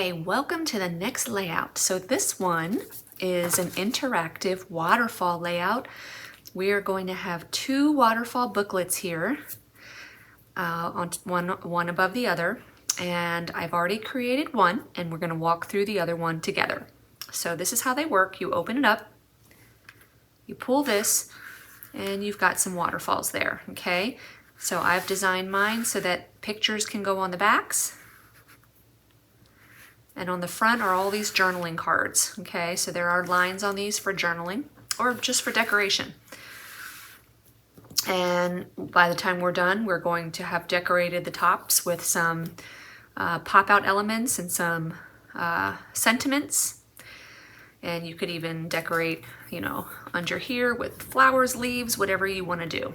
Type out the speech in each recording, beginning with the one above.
Okay, welcome to the next layout. So this one is an interactive waterfall layout. We are going to have two waterfall booklets here, on one above the other, and I've already created one, and we're going to walk through the other one together. So this is how they work. You open it up, you pull this, and you've got some waterfalls there, okay? So I've designed mine so that pictures can go on the backs. And on the front are all these journaling cards, okay? So there are lines on these for journaling or just for decoration. And by the time we're done, we're going to have decorated the tops with some pop-out elements and some sentiments. And you could even decorate, you know, under here with flowers, leaves, whatever you want to do.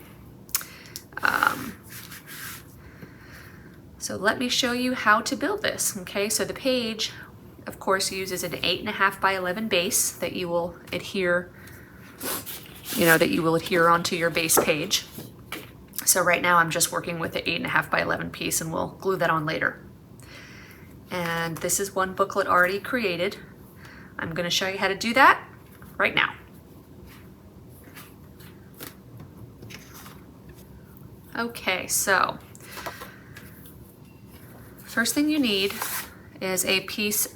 So let me show you how to build this, okay? So the page, of course, uses an 8.5 by 11 base that you will adhere, onto your base page. So right now I'm just working with the 8.5 by 11 piece, and we'll glue that on later. And this is one booklet already created. I'm gonna show you how to do that right now. Okay, so first thing you need is a piece of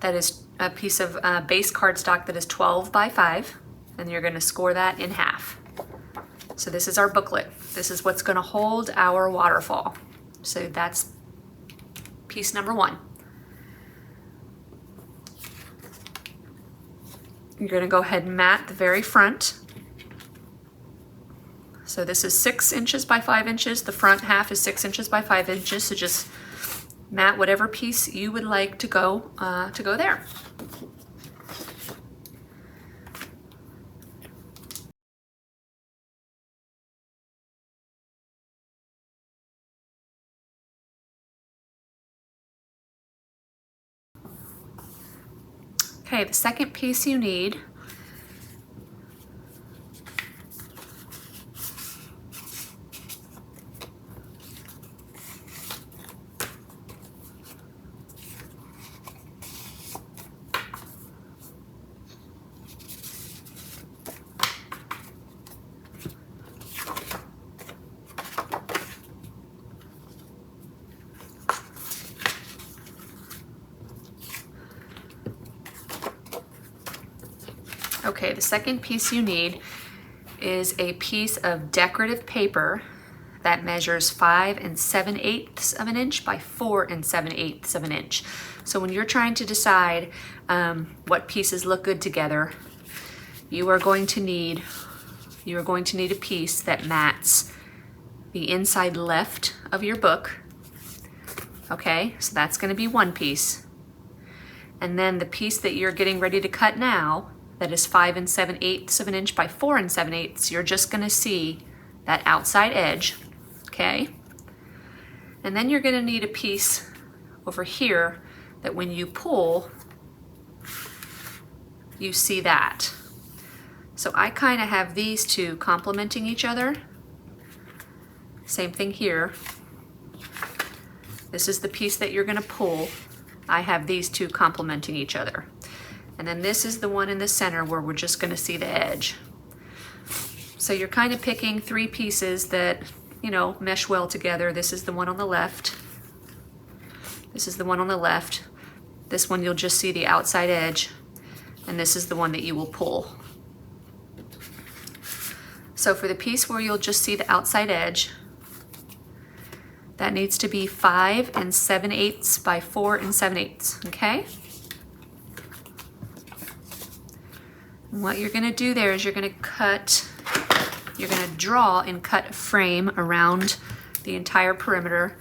base cardstock that is 12 by 5, and you're going to score that in half. So this is our booklet. This is what's going to hold our waterfall. So that's piece number 1. You're going to go ahead and mat the very front. So this is 6 inches by 5 inches. The front half is 6 inches by 5 inches. So just mat whatever piece you would like to go there. Okay, the second piece you need Okay, the second piece you need is a piece of decorative paper that measures 5 7/8 of an inch by 4 7/8 of an inch. So when you're trying to decide what pieces look good together, you are going to need a piece that mats the inside left of your book. Okay, so that's going to be one piece. And then the piece that you're getting ready to cut now, that is 5 7/8 of an inch by 4 7/8, you're just going to see that outside edge, okay? And then you're going to need a piece over here that when you pull, you see that. So I kind of have these two complementing each other. Same thing here. This is the piece that you're going to pull. I have these two complementing each other. And then this is the one in the center where we're just going to see the edge. So you're kind of picking 3 pieces that, you know, mesh well together. This is the one on the left. This is the one on the left. This one you'll just see the outside edge. And this is the one that you will pull. So for the piece where you'll just see the outside edge, that needs to be 5 7/8 by 4 7/8, okay? And what you're gonna do there is you're gonna draw and cut a frame around the entire perimeter.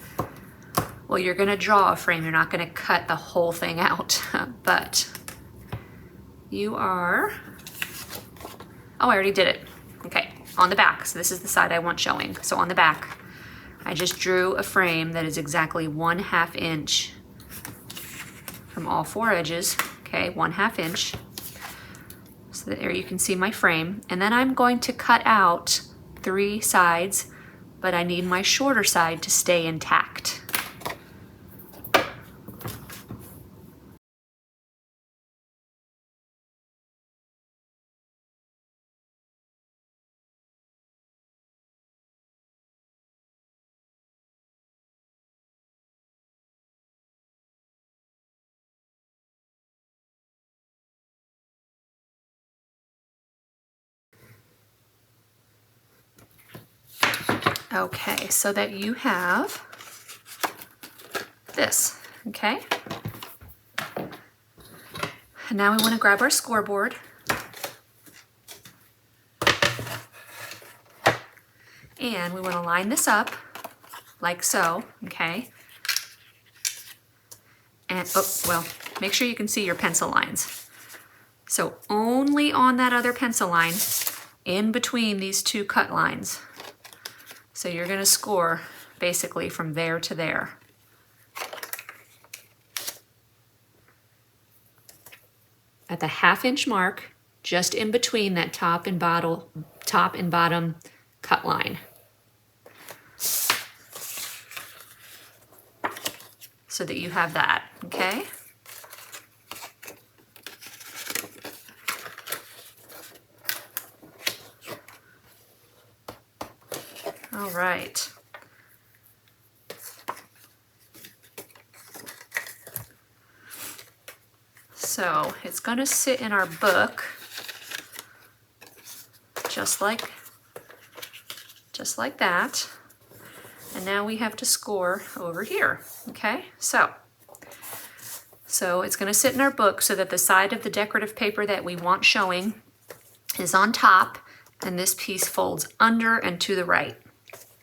Well, you're gonna draw a frame, you're not gonna cut the whole thing out, but you are, oh, I already did it. Okay, on the back, so this is the side I want showing. So on the back, I just drew a frame that is exactly 1/2 inch from all 4 edges, okay, 1/2 inch. So that there you can see my frame. And then I'm going to cut out 3 sides, but I need my shorter side to stay intact. Okay, so that you have this, okay? And now we want to grab our scoreboard. And we want to line this up like so, okay? And, oh, well, make sure you can see your pencil lines. So only on that other pencil line, in between these two cut lines. So you're going to score basically from there to there. At the 1/2 inch mark, just in between that top and bottom cut line. So that you have that, okay? All right. So it's going to sit in our book just like that. And now we have to score over here, okay? So it's going to sit in our book so that the side of the decorative paper that we want showing is on top, and this piece folds under and to the right,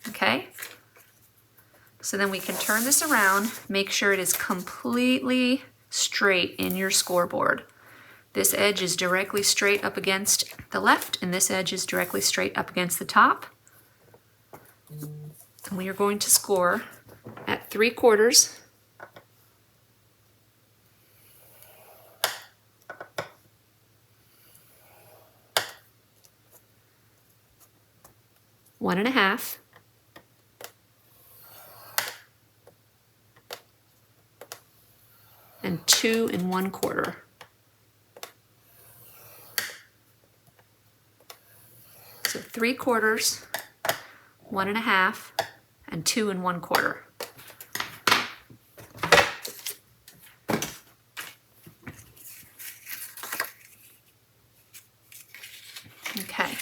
okay? So then we can turn this around, make sure it is completely straight in your scoreboard. This edge is directly straight up against the left, and this edge is directly straight up against the top. And we are going to score at 3/4, one and a half, and 2 1/4. So 3/4, 1 1/2, and 2 1/4. Okay.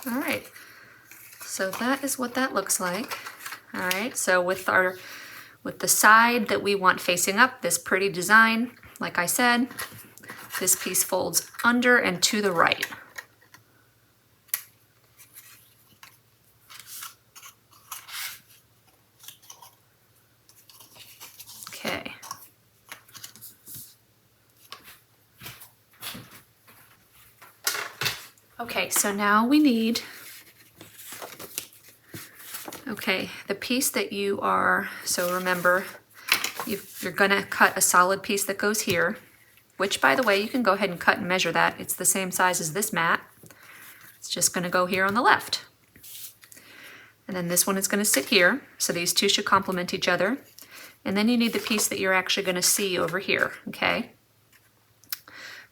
All right. So that is what that looks like. All right. So with the side that we want facing up, this pretty design, like I said, this piece folds under and to the right. Okay. Okay, so now we need, the piece that you are, so remember, you're gonna cut a solid piece that goes here, which by the way, you can go ahead and cut and measure that. It's the same size as this mat. It's just gonna go here on the left. And then this one is gonna sit here, so these two should complement each other. And then you need the piece that you're actually gonna see over here, okay?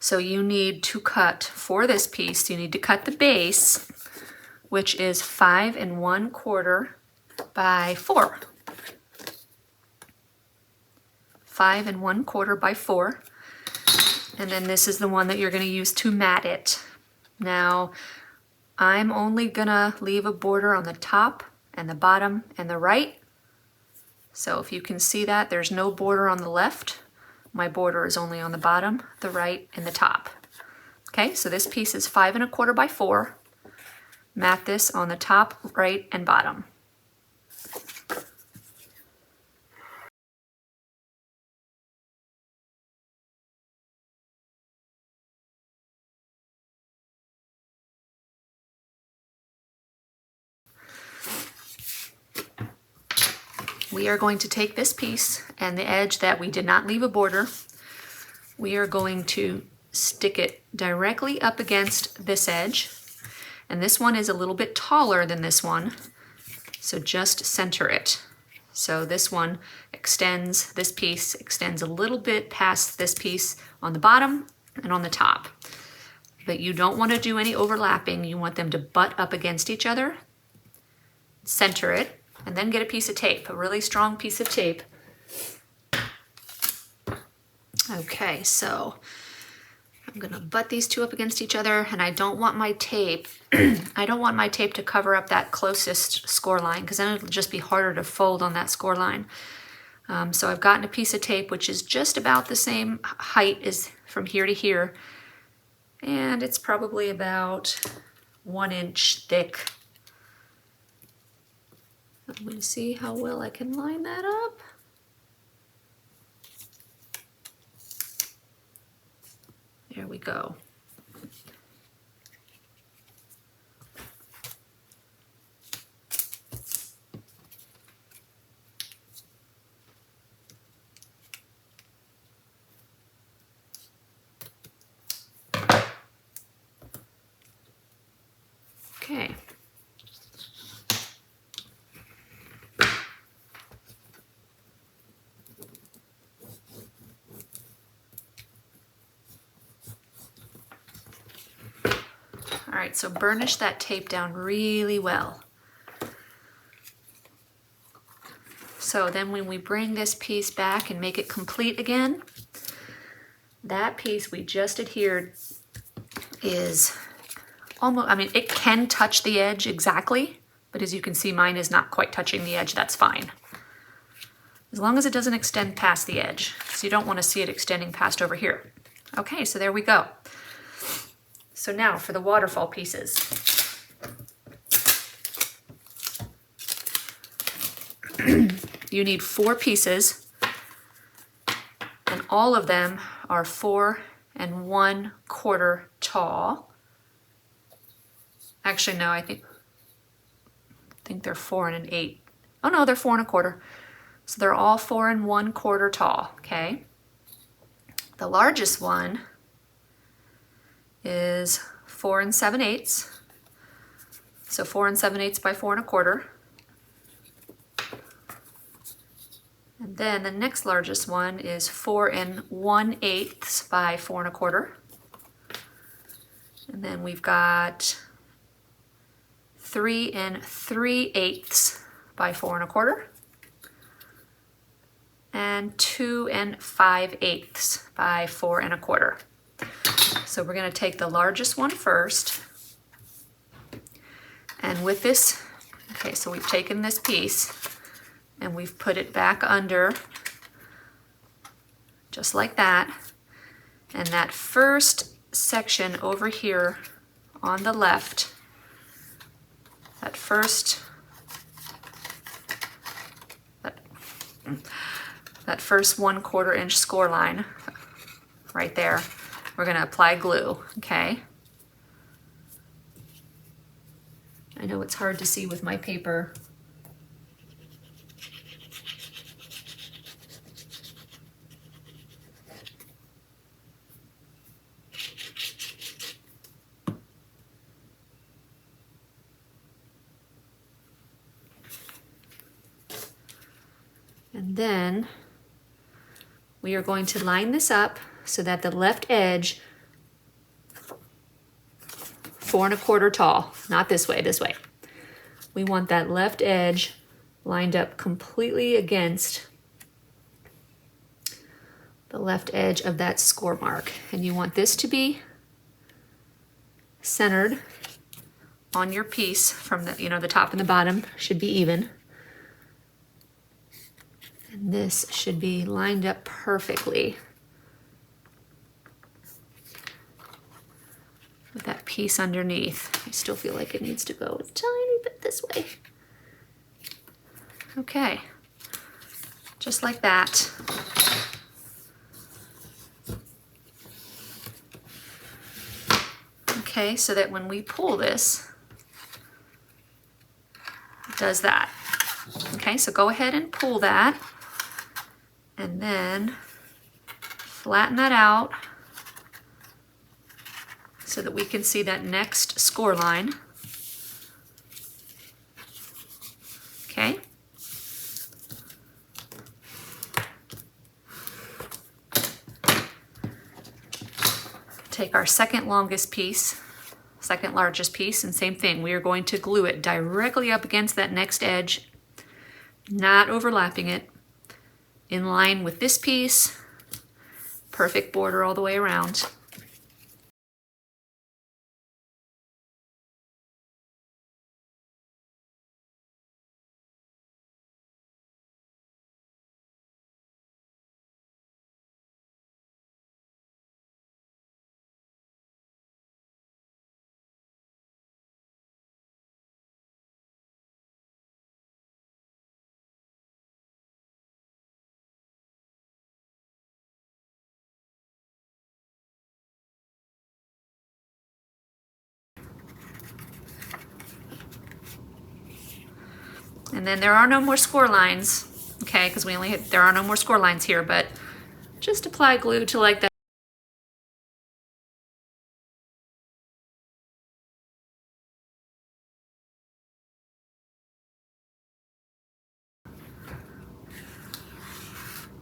So you need to cut, for this piece, you need to cut the base, which is 5 1/4 by 4. 5 1/4 by 4. And then this is the one that you're going to use to mat it. Now, I'm only going to leave a border on the top and the bottom and the right. So if you can see that, there's no border on the left. My border is only on the bottom, the right, and the top. Okay, so this piece is 5 1/4 by 4. Mat this on the top, right, and bottom. We are going to take this piece and the edge that we did not leave a border, we are going to stick it directly up against this edge. And this one is a little bit taller than this one, so just center it. So this one extends, this piece extends a little bit past this piece on the bottom and on the top. But you don't want to do any overlapping. You want them to butt up against each other. Center it, and then get a piece of tape, a really strong piece of tape. Okay, so I'm gonna butt these two up against each other, and I don't want my tape, I don't want my tape to cover up that closest score line, because then it'll just be harder to fold on that score line. So I've gotten a piece of tape which is just about the same height as from here to here, and it's probably about 1 inch thick. I'm going to see how well I can line that up. There we go. Okay. All right, so burnish that tape down really well. So then when we bring this piece back and make it complete again, that piece we just adhered is almost, I mean, it can touch the edge exactly, but as you can see, mine is not quite touching the edge. That's fine. As long as it doesn't extend past the edge. So you don't want to see it extending past over here. Okay, so there we go. So now for the waterfall pieces. You need 4 pieces, and all of them are 4 1/4 tall. Actually, no, I think they're 4 1/8. Oh no, they're 4 1/4. So they're all 4 1/4 tall, okay? The largest one is 4 7/8. So 4 7/8 by 4 1/4. And then the next largest one is 4 1/8 by 4 1/4. And then we've got 3 3/8 by 4 1/4. And 2 5/8 by 4 1/4. So we're going to take the largest one first. And with this, okay, so we've taken this piece and we've put it back under, just like that. And that first section over here on the left, that first 1/4 inch score line right there, we're going to apply glue, okay? I know it's hard to see with my paper. And then we are going to line this up so that the left edge, 4 1/4 tall, not this way, this way. We want that left edge lined up completely against the left edge of that score mark. And you want this to be centered on your piece from the, the top and the bottom should be even. And this should be lined up perfectly with that piece underneath. I still feel like it needs to go a tiny bit this way. Okay, just like that. Okay, so that when we pull this, it does that. Okay, so go ahead and pull that. And then flatten that out so that we can see that next score line. Okay. Take our second longest piece, second largest piece, and same thing. We are going to glue it directly up against that next edge, not overlapping it, in line with this piece. Perfect border all the way around. And then there are no more score lines, okay, because there are no more score lines here, but just apply glue to like that.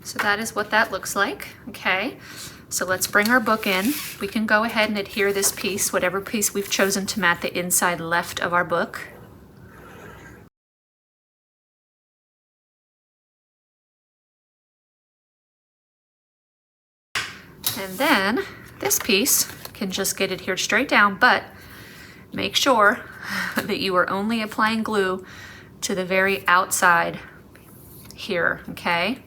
So that is what that looks like, okay? So let's bring our book in. We can go ahead and adhere this piece, whatever piece we've chosen to mat the inside left of our book. And then this piece can just get adhered straight down, but make sure that you are only applying glue to the very outside here, okay?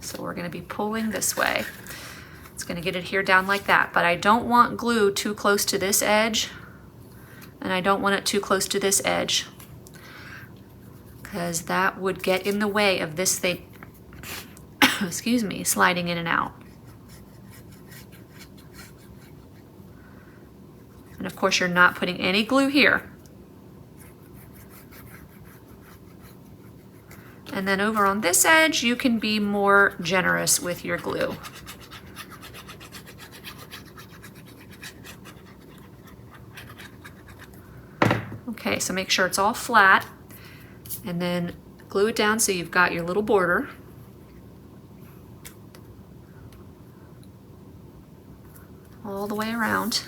So we're gonna be pulling this way. It's gonna get adhered down like that, but I don't want glue too close to this edge, and I don't want it too close to this edge, because that would get in the way of this thing, excuse me, sliding in and out. And of course, you're not putting any glue here. And then over on this edge, you can be more generous with your glue. Okay, so make sure it's all flat, and then glue it down so you've got your little border. All the way around.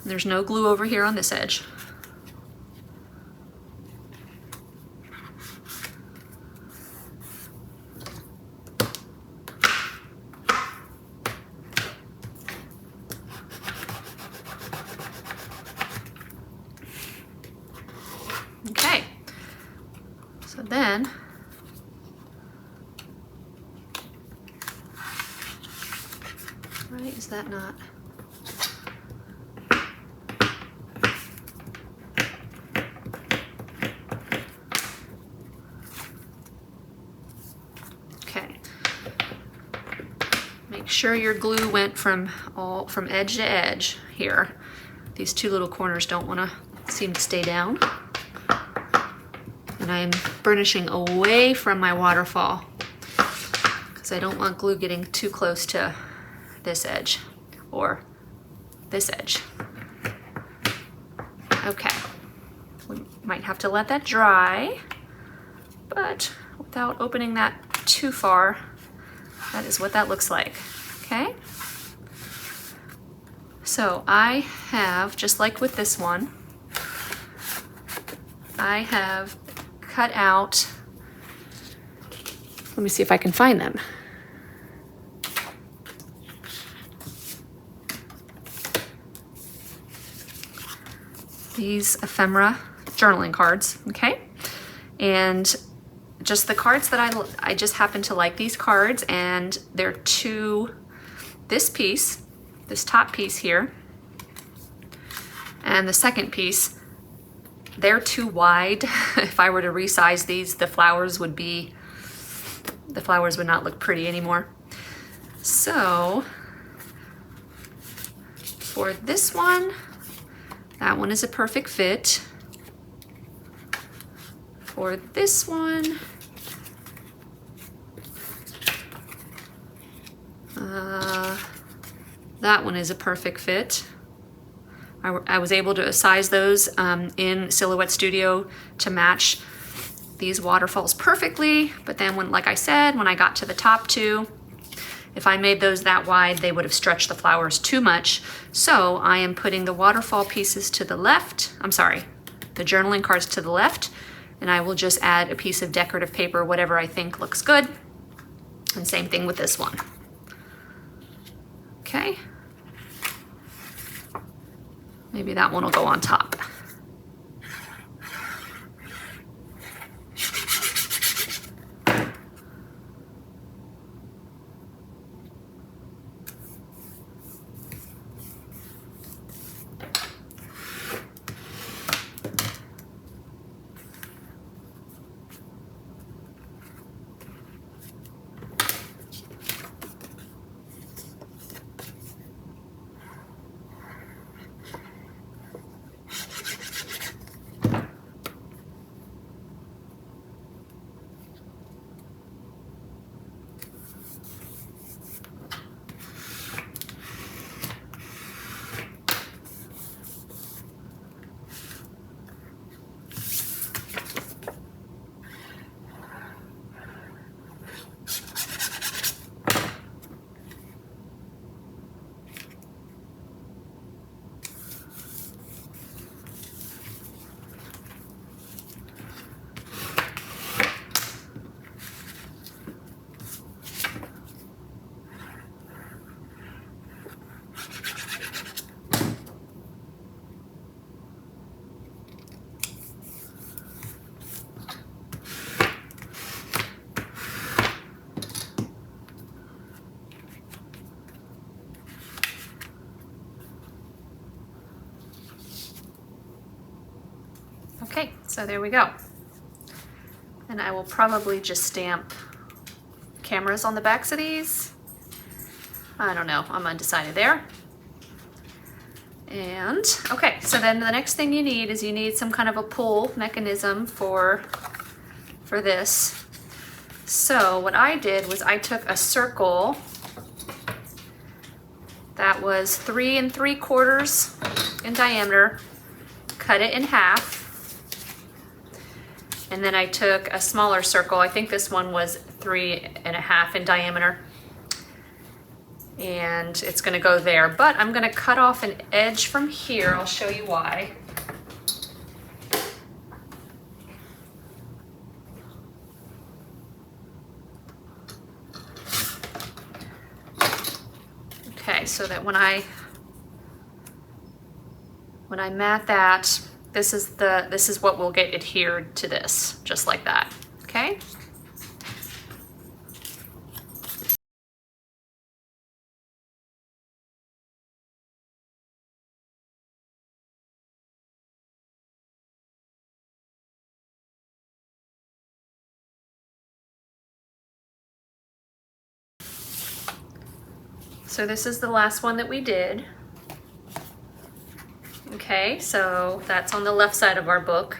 There's no glue over here on this edge. Okay, so then right, is that not? Okay. Make sure your glue went from edge to edge here. These two little corners don't want to seem to stay down. And I'm burnishing away from my waterfall because I don't want glue getting too close to this edge or this edge. Okay, we might have to let that dry, but without opening that too far, that is what that looks like, okay? So I have, just like with this one, I have cut out, let me see if I can find them. These ephemera journaling cards, okay? And just the cards that I just happen to like these cards, and they're this piece, this top piece here, and the second piece, they're too wide. If I were to resize these, the flowers would not look pretty anymore. So for this one, that one is a perfect fit. For this one, that one is a perfect fit. I was able to size those in Silhouette Studio to match these waterfalls perfectly, but then like I said, when I got to the top two, if I made those that wide, they would have stretched the flowers too much. So I am putting the waterfall pieces to the left, the journaling cards to the left, and I will just add a piece of decorative paper, whatever I think looks good. And same thing with this one. Okay. Maybe that one will go on top. So there we go. And I will probably just stamp cameras on the backs of these. I don't know, I'm undecided there. And okay, so then the next thing you need is you need some kind of a pull mechanism for this. So what I did was I took a circle that was 3 3/4 in diameter, cut it in half, and then I took a smaller circle. I think this one was 3 1/2 in diameter, and it's gonna go there, but I'm gonna cut off an edge from here. I'll show you why. Okay, so that when I mat that, this is what will get adhered to this, just like that, okay? So this is the last one that we did. Okay, so that's on the left side of our book.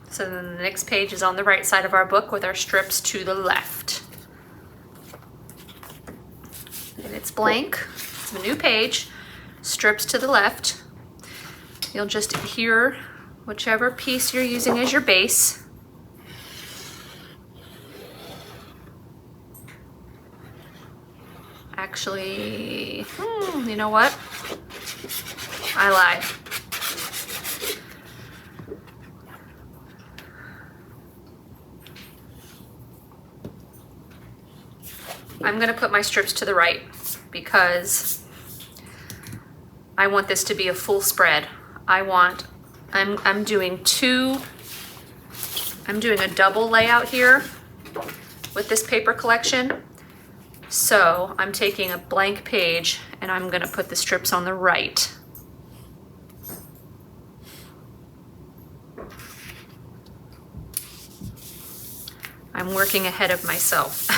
So then the next page is on the right side of our book with our strips to the left. And it's blank, it's a new page, strips to the left. You'll just adhere whichever piece you're using as your base. Actually, you know what? I lied. I'm gonna put my strips to the right because I want this to be a full spread. I'm doing a double layout here with this paper collection. So I'm taking a blank page and I'm gonna put the strips on the right. I'm working ahead of myself.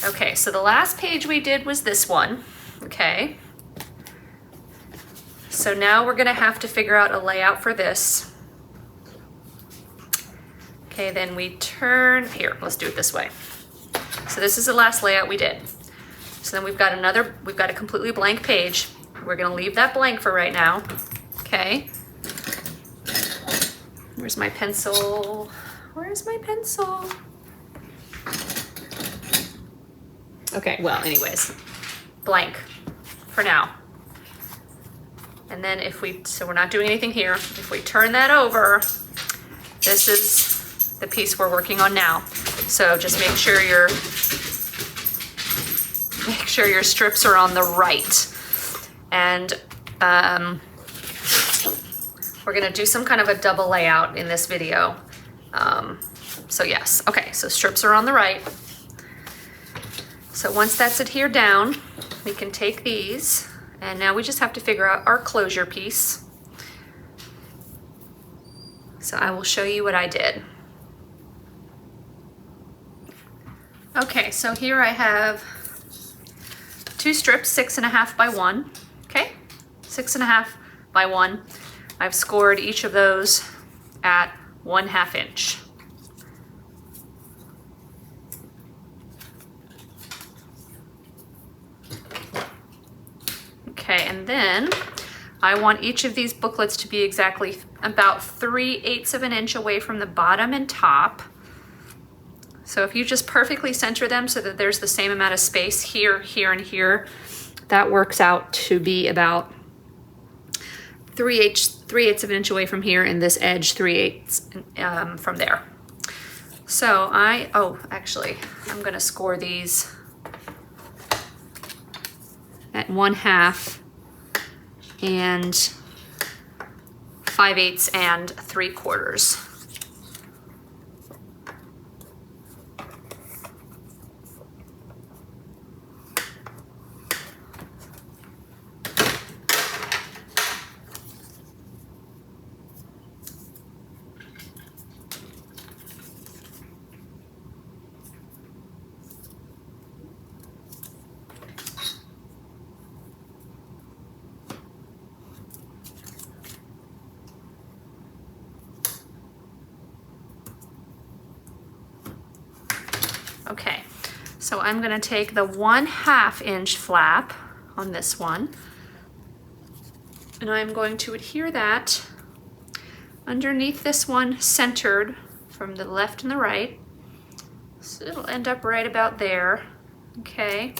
Okay, so the last page we did was this one, okay? So now we're gonna have to figure out a layout for this. Okay, then we turn, here, let's do it this way. So this is the last layout we did. So then we've got a completely blank page. We're gonna leave that blank for right now, okay? Where's my pencil? Where's my pencil? Okay, well, anyways, blank for now. And then so we're not doing anything here. If we turn that over, this is the piece we're working on now. So just make sure your strips are on the right. And we're gonna do some kind of a double layout in this video. So yes, okay, so strips are on the right. So once that's adhered down, we can take these, and now we just have to figure out our closure piece. So I will show you what I did. Okay, so here I have 2 strips, 6 1/2 by 1, okay? 6 1/2 by 1. I've scored each of those at 1/2 inch. Okay, and then I want each of these booklets to be exactly about 3/8 of an inch away from the bottom and top. So if you just perfectly center them so that there's the same amount of space here, here, and here, that works out to be about 3/8 of an inch away from here, and this edge 3/8 from there. So actually, I'm gonna score these at 1/2 and 5/8 and 3/4. So I'm gonna take the 1/2 inch flap on this one, and I'm going to adhere that underneath this one, centered from the left and the right. So it'll end up right about there, okay?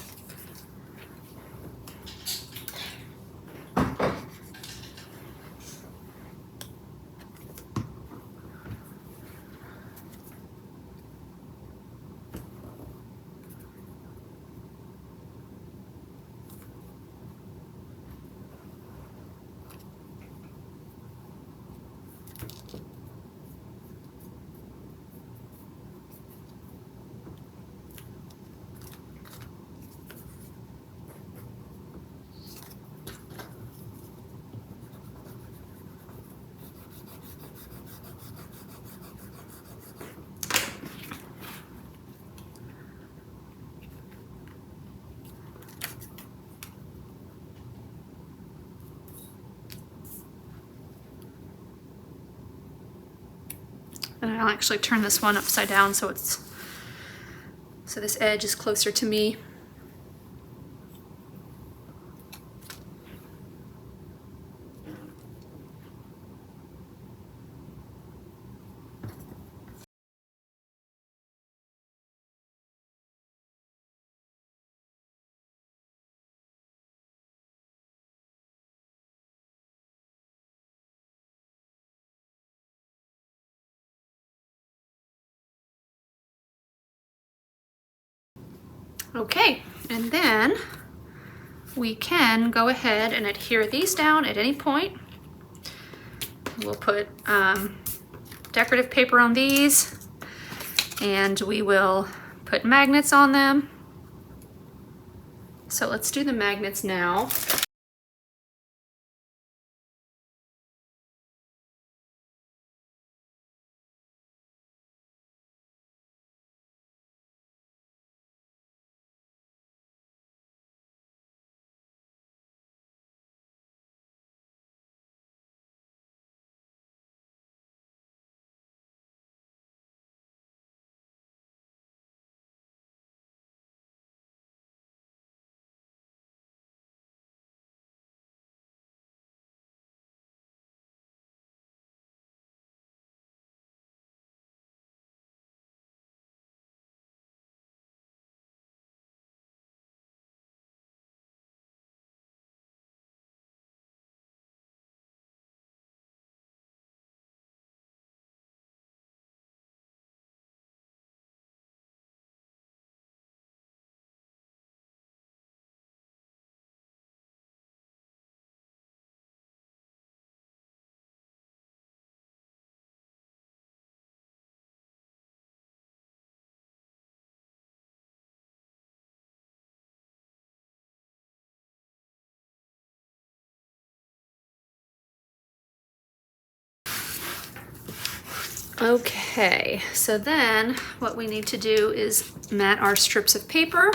And I'll actually turn this one upside down so this edge is closer to me. Okay, and then we can go ahead and adhere these down at any point. We'll put decorative paper on these, and we will put magnets on them. So let's do the magnets now. Okay, so then what we need to do is mat our strips of paper.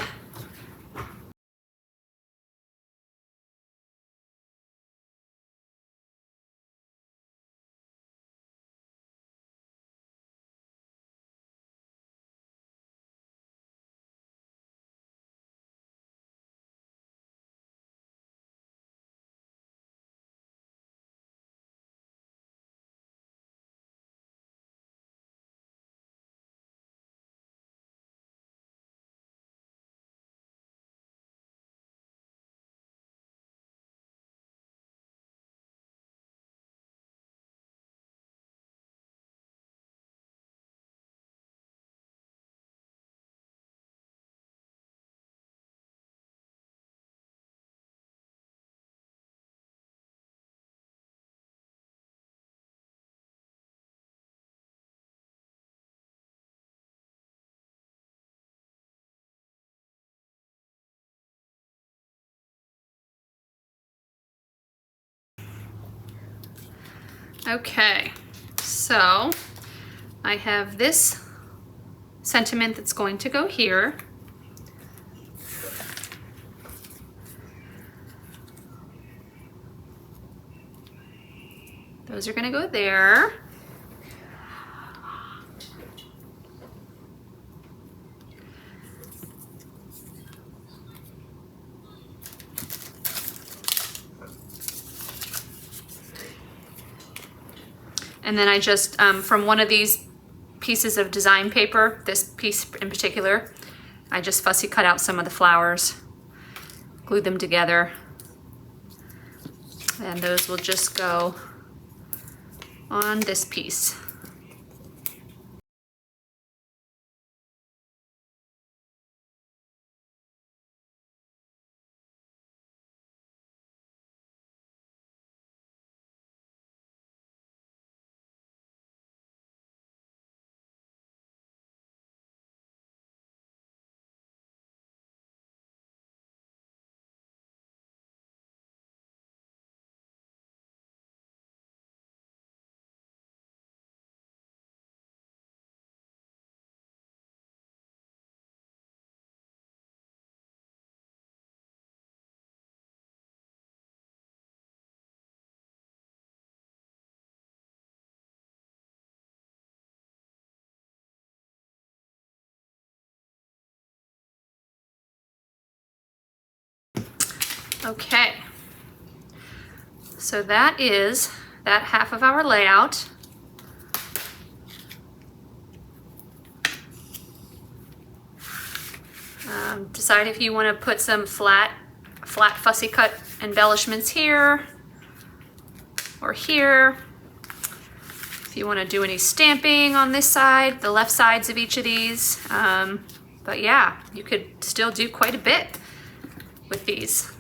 Okay, so I have this sentiment that's going to go here. Those are going to go there. And then I just, from one of these pieces of design paper, this piece in particular, I just fussy cut out some of the flowers, glued them together, and those will just go on this piece. Okay, so that is that half of our layout. Decide if you want to put some flat fussy cut embellishments here or here. If you want to do any stamping on this side, the left sides of each of these. But yeah, you could still do quite a bit with these.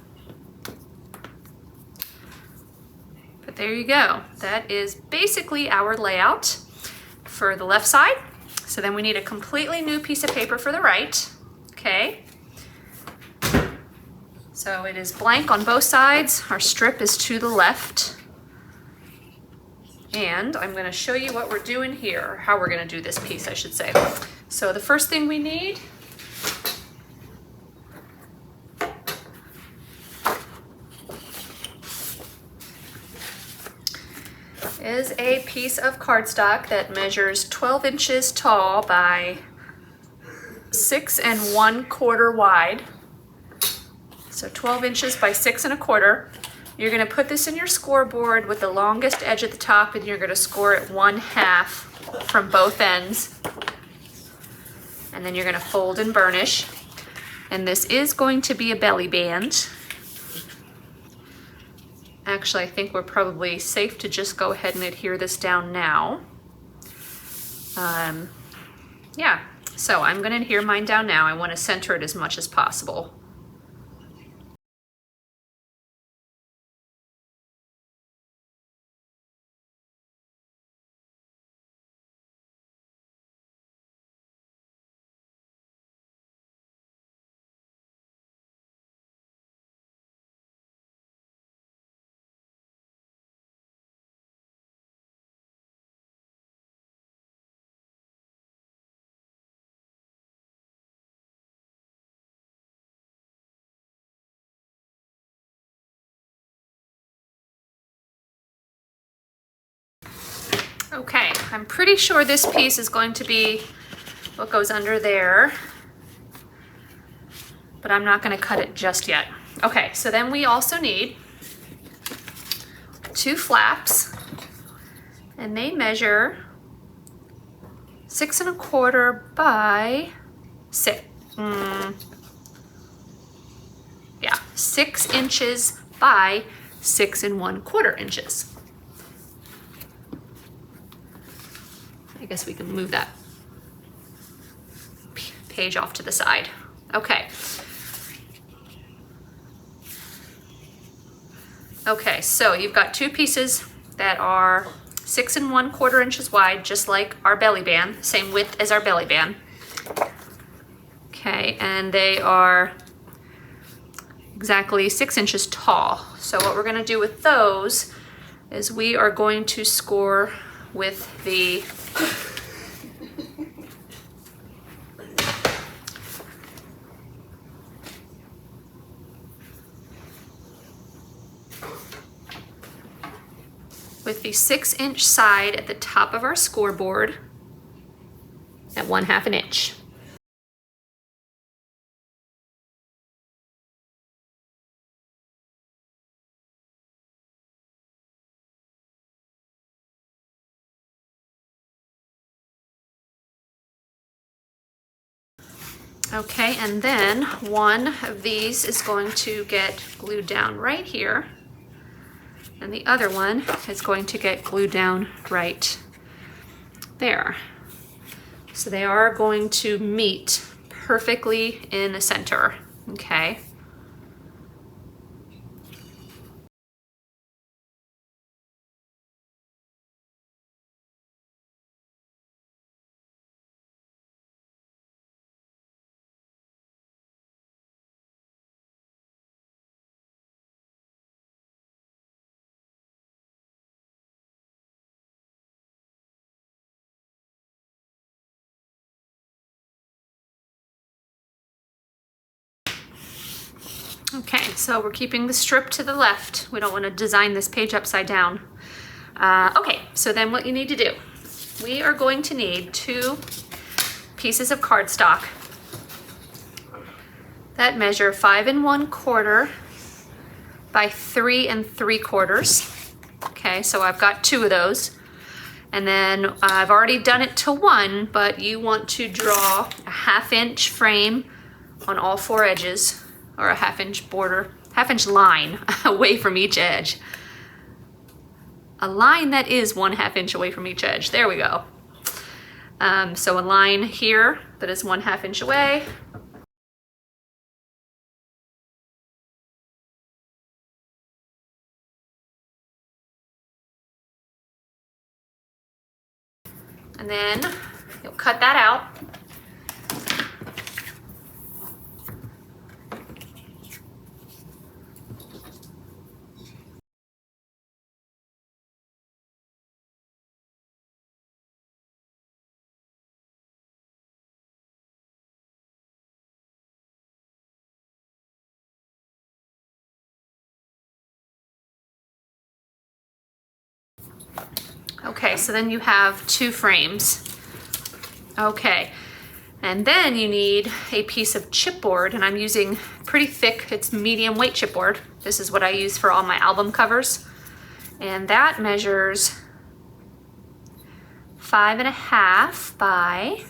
But there you go. That is basically our layout for the left side. So then we need a completely new piece of paper for the right. Okay. So it is blank on both sides. Our strip is to the left. And I'm going to show you what we're doing here, how we're going to do this piece, I should say. So the first thing we need is a piece of cardstock that measures 12 inches tall by 6 1/4 wide. So 12 inches by 6 1/4. You're going to put this in your scoreboard with the longest edge at the top, and you're going to score it 1/2 from both ends. And then you're going to fold and burnish. And this is going to be a belly band. Actually, I think we're probably safe to just go ahead and adhere this down now. Yeah, so I'm going to adhere mine down now. I want to center it as much as possible. Okay, I'm pretty sure this piece is going to be what goes under there, but I'm not going to cut it just yet. Okay, so then we also need 2 flaps, and they measure 6 1/4 by 6. Yeah, 6 inches by 6 1/4 inches. I guess we can move that page off to the side. Okay. Okay, so you've got 2 pieces that are 6 1/4 inches wide, just like our belly band, same width as our belly band. Okay, and they are exactly 6 inches tall. So what we're going to do with those is we are going to score with the with the 6-inch side at the top of our scoreboard at 1/2 inch. Okay, and then one of these is going to get glued down right here, and the other one is going to get glued down right there. So they are going to meet perfectly in the center, okay? Okay, so we're keeping the strip to the left. We don't want to design this page upside down. Okay, so then what you need to do, we are going to need 2 pieces of cardstock that measure 5 1/4 by 3 3/4. Okay, so I've got 2 of those. And then I've already done it to 1, but you want to draw a 1/2 inch frame on all 4 edges, or a 1/2 inch border, 1/2 inch line away from each edge. A line that is 1/2 inch away from each edge. There we go. So a line here that is 1/2 inch away. And then you'll cut that out. Okay, so then you have 2 frames. Okay, and then you need a piece of chipboard, and I'm using pretty thick, it's medium weight chipboard. This is what I use for all my album covers. And that measures 5 1/2 by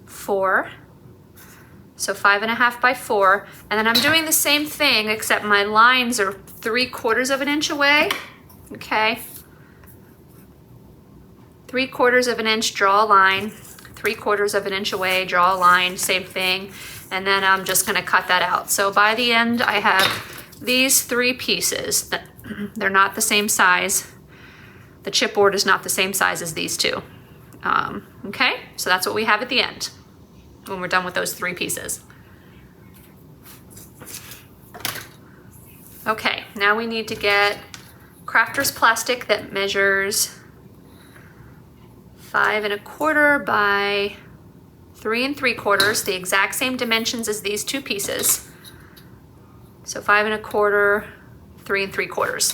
4. So 5 1/2 by 4. And then I'm doing the same thing, except my lines are 3/4 of an inch away. Okay. 3/4 of an inch, draw a line. 3/4 of an inch away, draw a line, same thing. And then I'm just gonna cut that out. So by the end, I have these 3 pieces. They're not the same size. The chipboard is not the same size as these 2. Okay, so that's what we have at the end when we're done with those 3 pieces. Okay, now we need to get crafter's plastic that measures 5 1/4 by 3 3/4, the exact same dimensions as these 2 pieces. So 5 1/4, 3 3/4.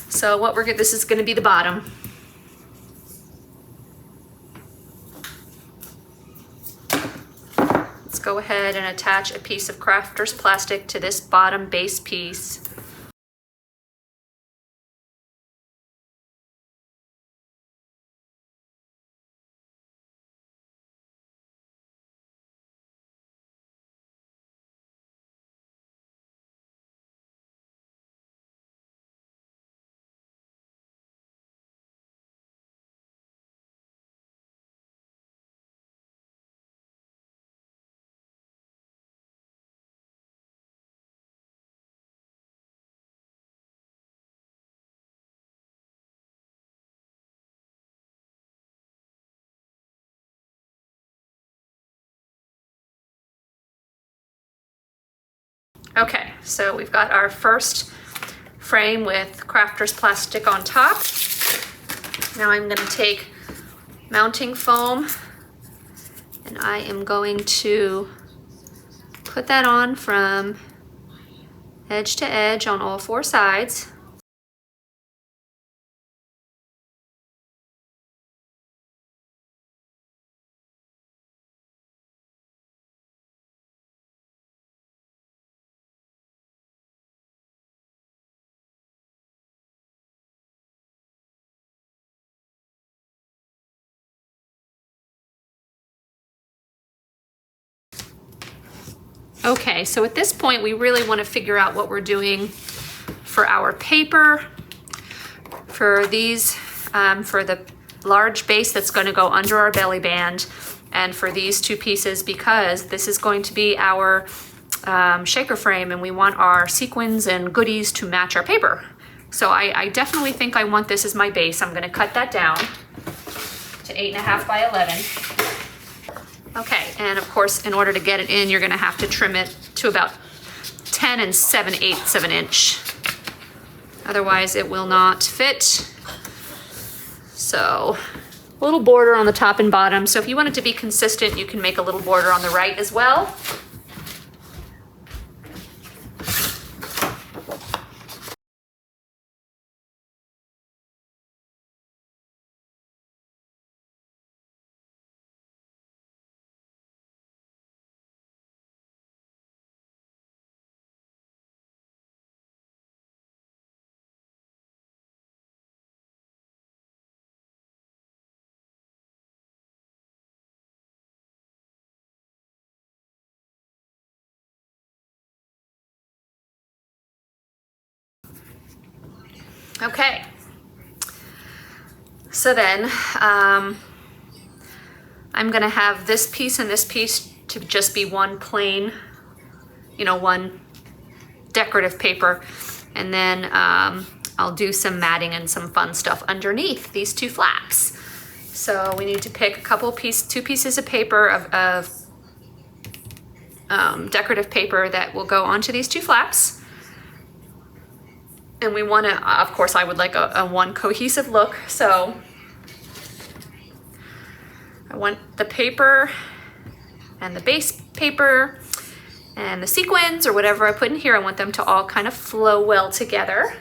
So what this is gonna be the bottom. Let's go ahead and attach a piece of crafter's plastic to this bottom base piece. Okay, so we've got our first frame with crafter's plastic on top. Now I'm gonna take mounting foam and I am going to put that on from edge to edge on all 4 sides. Okay, so at this point, we really want to figure out what we're doing for our paper. For these, for the large base that's going to go under our belly band, and for these two pieces, because this is going to be our shaker frame and we want our sequins and goodies to match our paper. So I definitely think I want this as my base. I'm going to cut that down to 8.5 by 11. Okay, and of course, in order to get it in, you're going to have to trim it to about 10 7/8 of an inch. Otherwise, it will not fit. So, a little border on the top and bottom. So if you want it to be consistent, you can make a little border on the right as well. Okay, so then I'm going to have this piece and this piece to just be one plain, you know, one decorative paper, and then I'll do some matting and some fun stuff underneath these two flaps. So we need to pick a couple two pieces of paper of decorative paper that will go onto these two flaps. And we want to, of course, I would like a one cohesive look. So I want the paper and the base paper and the sequins or whatever I put in here, I want them to all kind of flow well together.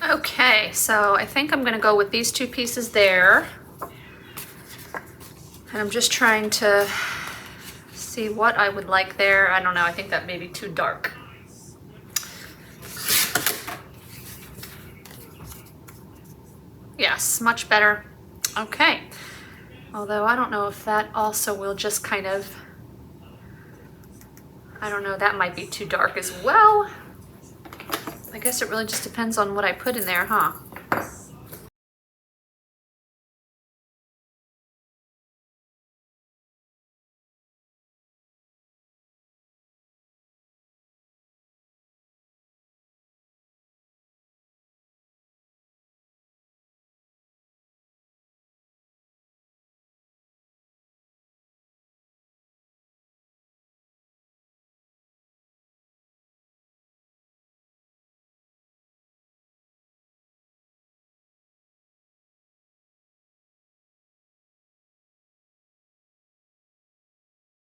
Okay, so I think I'm going to go with these two pieces there. And I'm just trying to see what I would like there. I don't know, I think that may be too dark. Yes, much better. Okay. Although I don't know if that also will just kind of, I don't know, that might be too dark as well. I guess it really just depends on what I put in there, huh?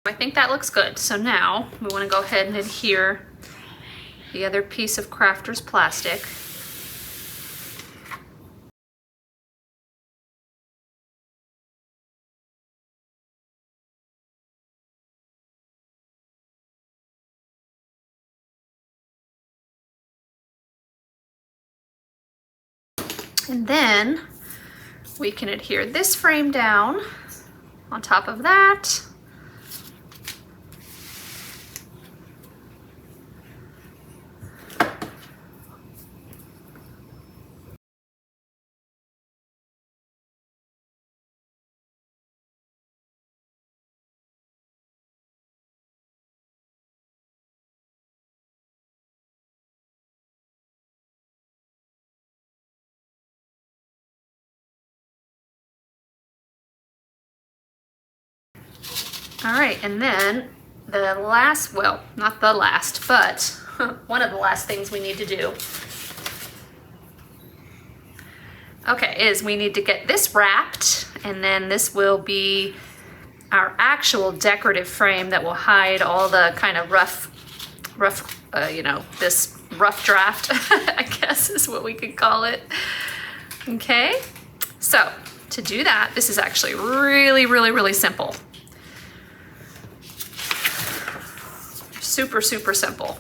I think that looks good. So now we want to go ahead and adhere the other piece of crafter's plastic. And then we can adhere this frame down on top of that. All right, and then the last, well, not the last, but one of the last things we need to do, okay, is we need to get this wrapped, and then this will be our actual decorative frame that will hide all the kind of rough, you know, this rough draft, I guess is what we could call it. Okay, so to do that, this is actually really simple. Super simple.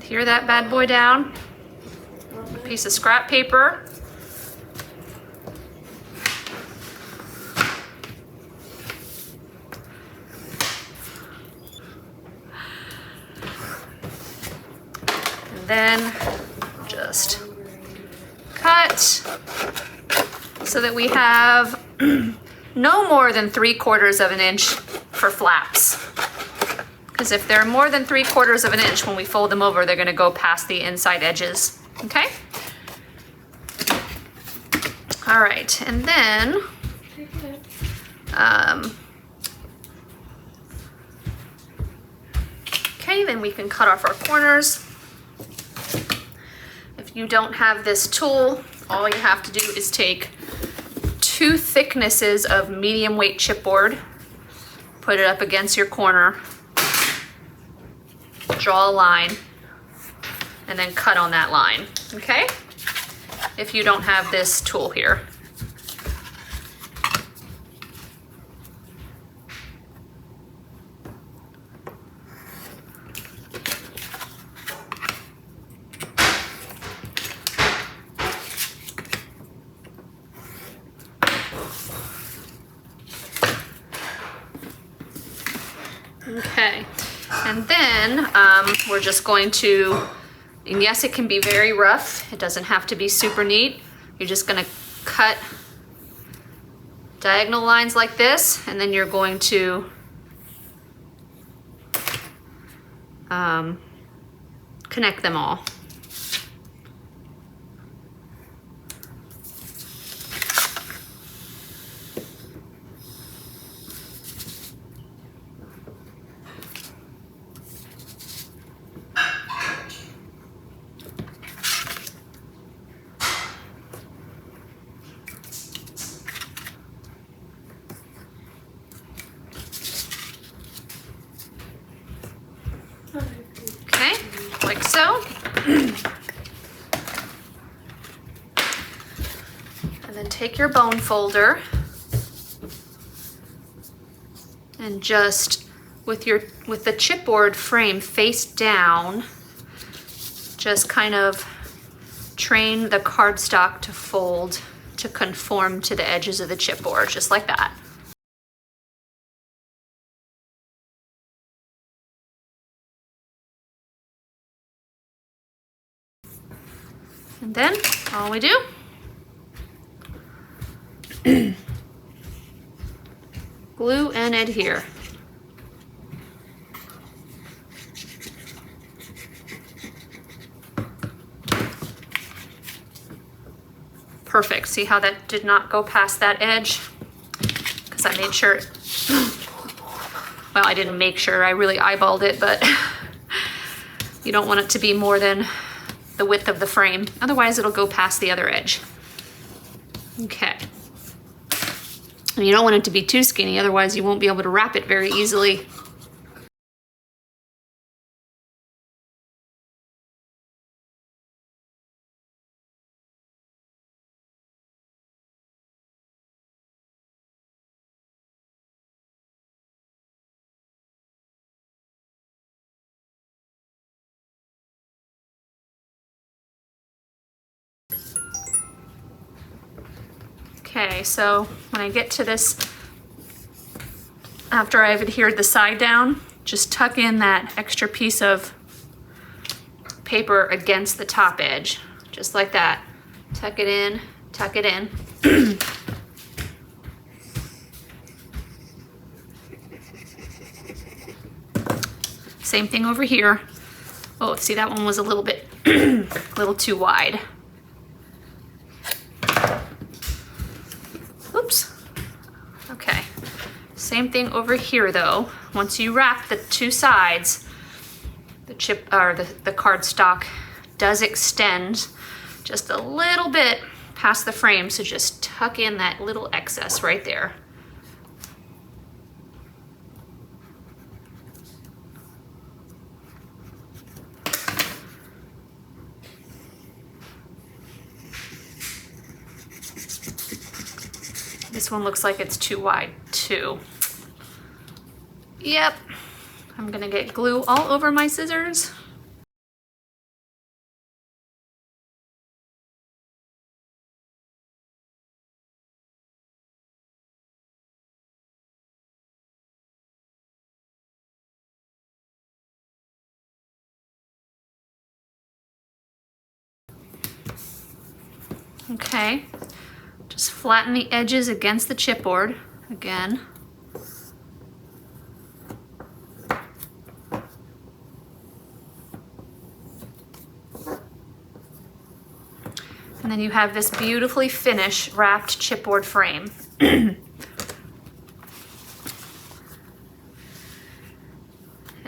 Adhere that bad boy down. A piece of scrap paper. And then just cut so that we have no more than 3/4 of an inch for flaps. Because if they're more than 3/4 of an inch, when we fold them over, they're gonna go past the inside edges, okay? All right, and then, okay, then we can cut off our corners. If you don't have this tool, all you have to do is take 2 thicknesses of medium weight chipboard, put it up against your corner, draw a line, and then cut on that line, okay? If you don't have this tool here. Okay, and then we're just going to, and yes, it can be very rough. It doesn't have to be super neat. You're just gonna cut diagonal lines like this, and then you're going to connect them all. Okay, like so. And then take your bone folder and just with the chipboard frame face down, just kind of train the cardstock to fold to conform to the edges of the chipboard, just like that. And then all we do, glue and adhere. Perfect. See how that did not go past that edge? Because I made sure, well, I didn't make sure, I really eyeballed it, but you don't want it to be more than the width of the frame. Otherwise it'll go past the other edge. Okay. And you don't want it to be too skinny, otherwise you won't be able to wrap it very easily. Okay, so when I get to this, after I've adhered the side down, just tuck in that extra piece of paper against the top edge, just like that. Tuck it in, tuck it in. Same thing over here. Oh, see, that one was a little bit, a little too wide. Oops. Okay. Same thing over here though. Once you wrap the two sides, the chip or the cardstock does extend just a little bit past the frame, so just tuck in that little excess right there. This one looks like it's too wide too. Yep, I'm gonna get glue all over my scissors. Okay, just flatten the edges against the chipboard again. And then you have this beautifully finished wrapped chipboard frame. And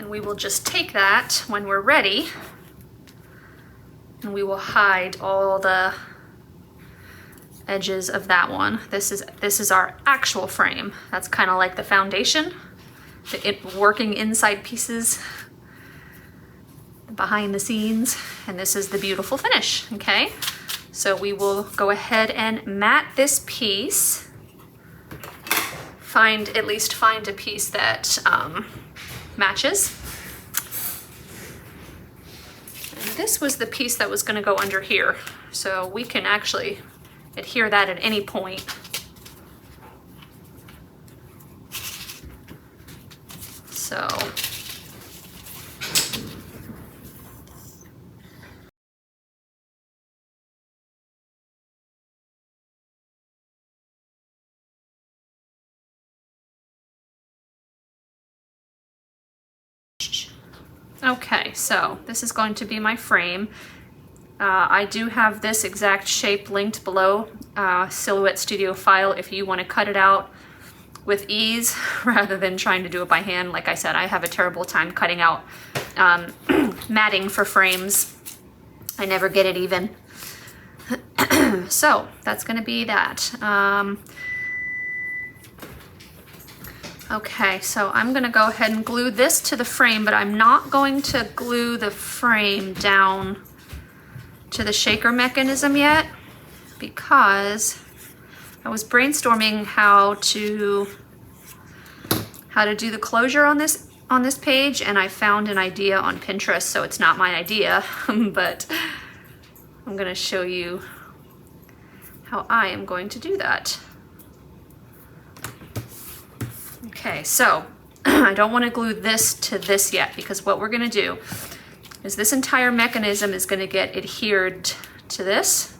we will just take that when we're ready, and we will hide all the edges of that one. This is our actual frame. That's kind of like the foundation, the working inside pieces, behind the scenes, and this is the beautiful finish, okay? So we will go ahead and mat this piece. At least find a piece that matches. And this was the piece that was gonna go under here. So we can actually adhere that at any point. So okay, so this is going to be my frame. I do have this exact shape linked below, Silhouette Studio file, if you want to cut it out with ease rather than trying to do it by hand. Like I said, I have a terrible time cutting out matting for frames. I never get it even. So that's going to be that. Okay, so I'm gonna go ahead and glue this to the frame, but I'm not going to glue the frame down to the shaker mechanism yet, because I was brainstorming how to do the closure on this page, and I found an idea on Pinterest, so it's not my idea, but I'm gonna show you how I am going to do that. Okay, so I don't want to glue this to this yet, because what we're going to do is this entire mechanism is going to get adhered to this,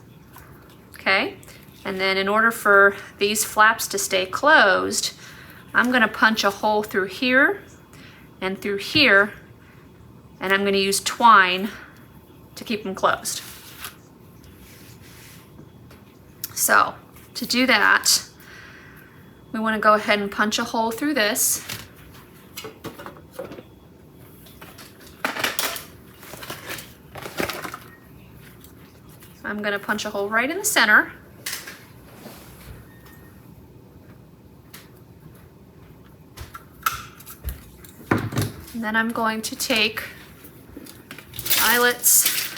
okay? And then in order for these flaps to stay closed, I'm going to punch a hole through here and through here, and I'm going to use twine to keep them closed. So to do that, we want to go ahead and punch a hole through this. I'm going to punch a hole right in the center. And then I'm going to take eyelets.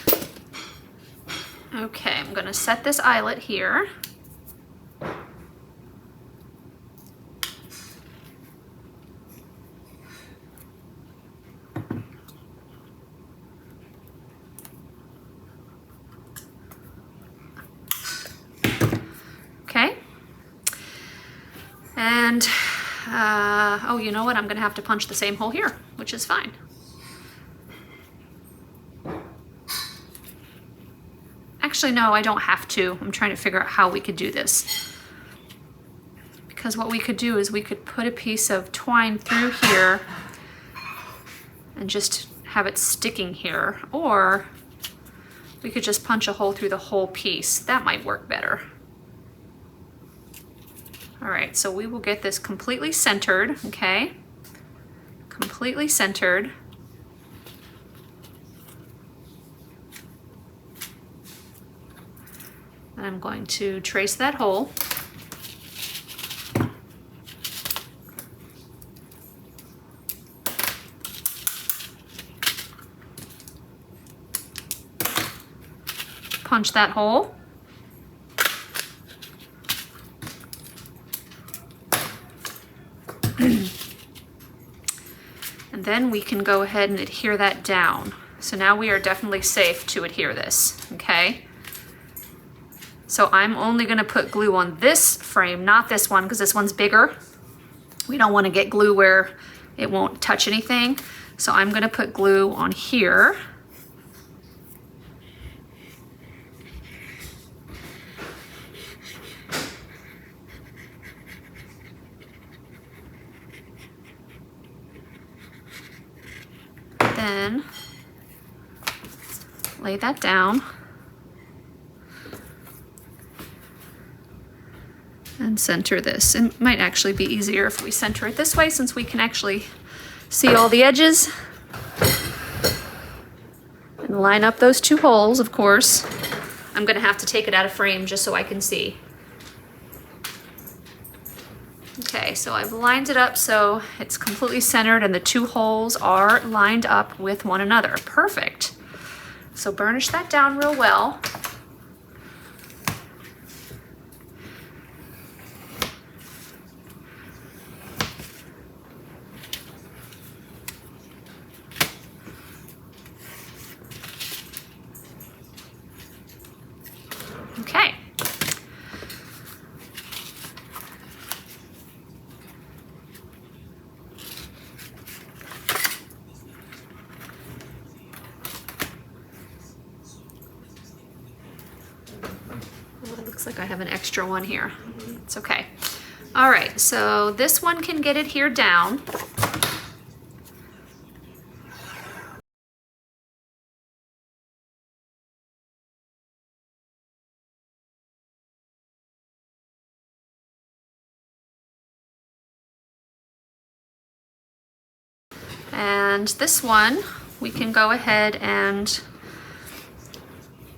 Okay, I'm going to set this eyelet here. And, oh, you know what? I'm going to have to punch the same hole here, which is fine. Actually, no, I don't have to. I'm trying to figure out how we could do this. Because what we could do is we could put a piece of twine through here and just have it sticking here. Or we could just punch a hole through the whole piece. That might work better. All right, so we will get this completely centered, okay? Completely centered. And I'm going to trace that hole. Punch that hole. And then we can go ahead and adhere that down. So now we are definitely safe to adhere this, okay? So I'm only gonna put glue on this frame, not this one, because this one's bigger. We don't wanna get glue where it won't touch anything. So I'm gonna put glue on here. then lay that down. And center this. It might actually be easier if we center it this way since we can actually see all the edges. And line up those two holes, of course. I'm gonna have to take it out of frame just so I can see. Okay, so I've lined it up so it's completely centered and the two holes are lined up with one another. Perfect. So burnish that down real well. Okay. Well, it looks like I have an extra one here. It's okay. All right, so this one can get adhered down. And this one, we can go ahead and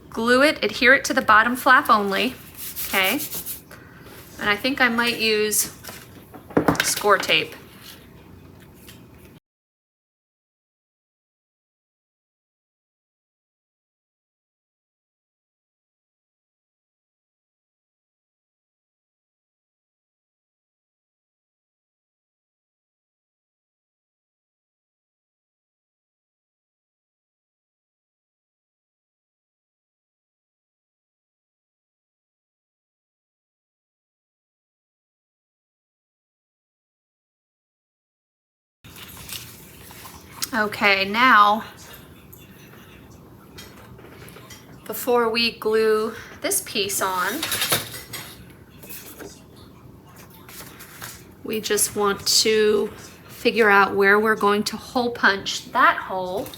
glue it, adhere it to the bottom flap only, okay? And I think I might use score tape. Okay, now, before we glue this piece on, we just want to figure out where we're going to hole punch that hole,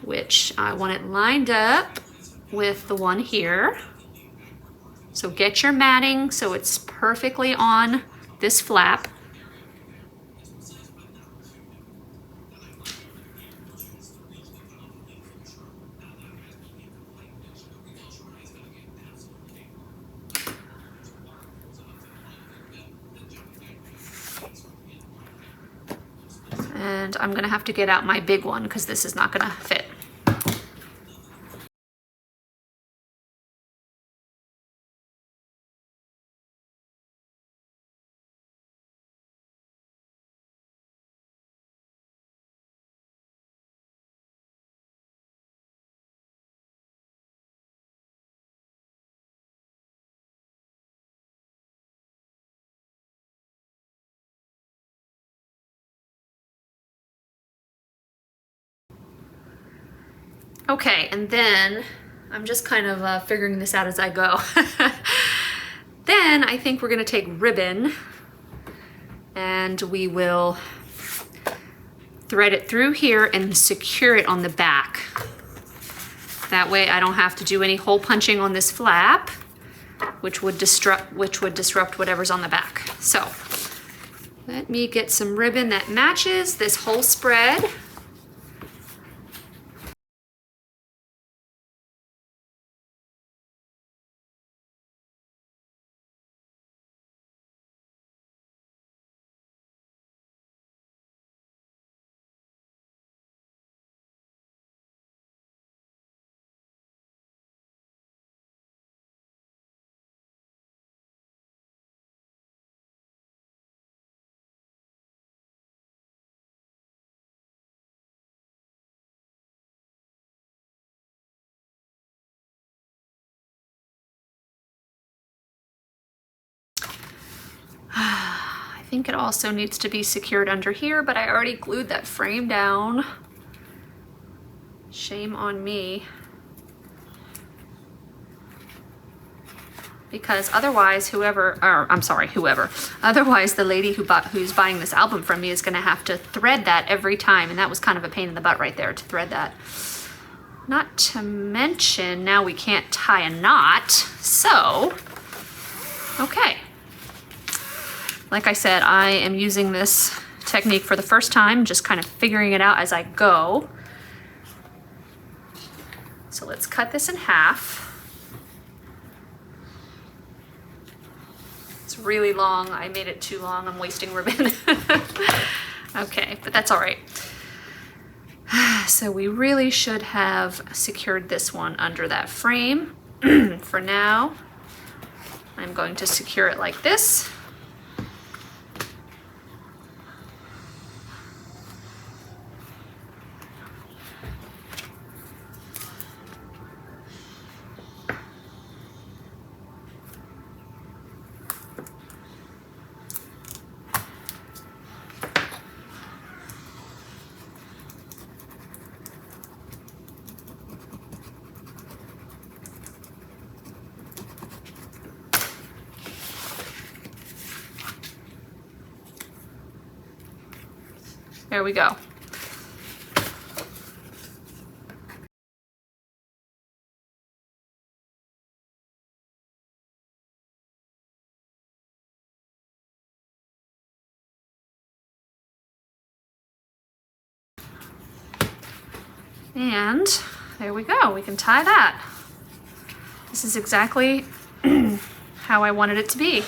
which I want it lined up with the one here. So get your matting so it's perfectly on this flap. And I'm gonna have to get out my big one because this is not gonna fit. Okay, and then I'm just kind of figuring this out as I go. Then I think we're gonna take ribbon and we will thread it through here and secure it on the back. That way I don't have to do any hole punching on this flap, which would disrupt whatever's on the back. So let me get some ribbon that matches this whole spread. I think it also needs to be secured under here, but I already glued that frame down. Shame on me. because otherwise otherwise the lady who's buying this album from me is gonna have to thread that every time, and that was kind of a pain in the butt right there to thread that. Not to mention, now we can't tie a knot, so, okay. Like I said, I am using this technique for the first time, just kind of figuring it out as I go. So let's cut this in half. It's really long. I made it too long. I'm wasting ribbon. Okay, but that's all right. So we really should have secured this one under that frame. For now, I'm going to secure it like this. There we go. And there we go. We can tie that. This is exactly how I wanted it to be.